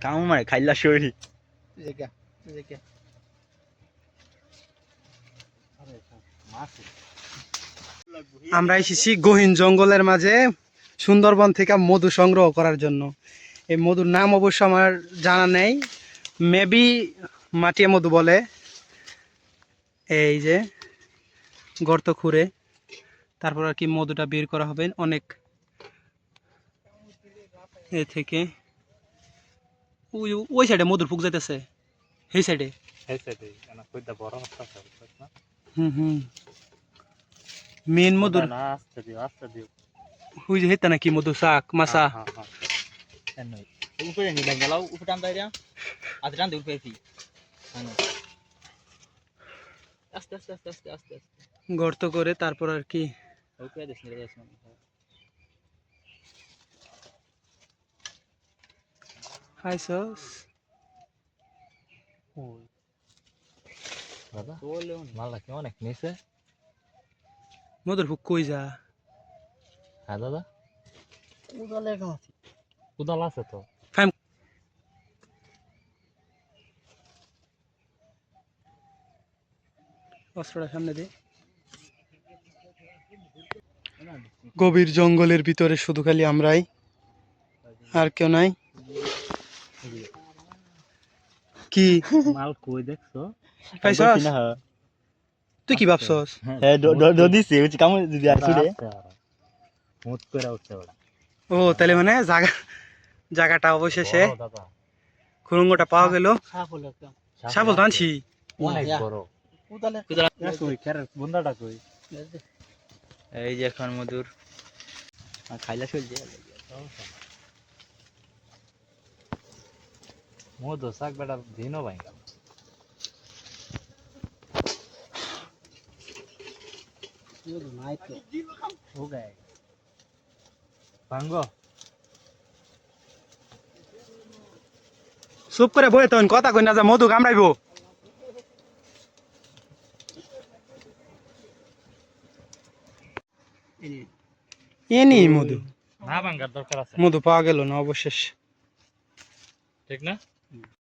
কামু মারে খাইলা শরীর আমরা এসেছি গহীন জঙ্গলের মাঝে সুন্দরবন থেকে মধু সংগ্রহ করার জন্য। এই মধুর নাম অবশ্য আমার জানা নেই, মেবি মাটিয়া মধু বলে। এই যে গর্ত খুঁড়ে তারপর আর কি মধুটা বের করা হবে অনেক এ থেকে। ওই সাইডে মধুর ফুক যাইতেছে, এই সাইডে। হুম মেন মধুর ওই যে হেতা নাকি মধু শাক মাছা। উপরে নি বাঙ্গালাও উপরে টান দাইরা আজ টান দে উপরে ফি আস্তে আস্তে আস্তে আস্তে আস্তে গর্ত করে তারপর আর কি উপরে দেশ নিয়ে যাচ্ছে খাইছস। দাদা বলে মাল কি অনেক নিছে মধুর ফুক কই যা। হ্যাঁ দাদা উদালে কেন আছে, উদাল আছে তো। অস্ত্রটা সামনে দে। গভীর জঙ্গলের ভিতরে শুধু খালি আমরাই, আর কেউ নাই। কি মাল কই দেখছো খাইছস? তুই কি ভাবছস? হ্যাঁ দিছি ওই কাম যদি আসি রে মুত করে উঠছে ওটা। ও তাহলে মানে জায়গাটা অবশেষে দাদা খুরুঙ্গটা পাওয়া গেল। সাফল তো আনছি অনেক বড় বুন্দাটা কই। এই যে এখন মধুর খাইলা চলছে মধু শাক বেটা দিনও ভাই ভাঙ্গো চুপ করে বই তখন কথা কই না যা মধু কামড়াইবো। এনি মধু না ভাঙ্গার দরকার আছে, মধু পাওয়া গেল না অবশেষে। ঠিক না?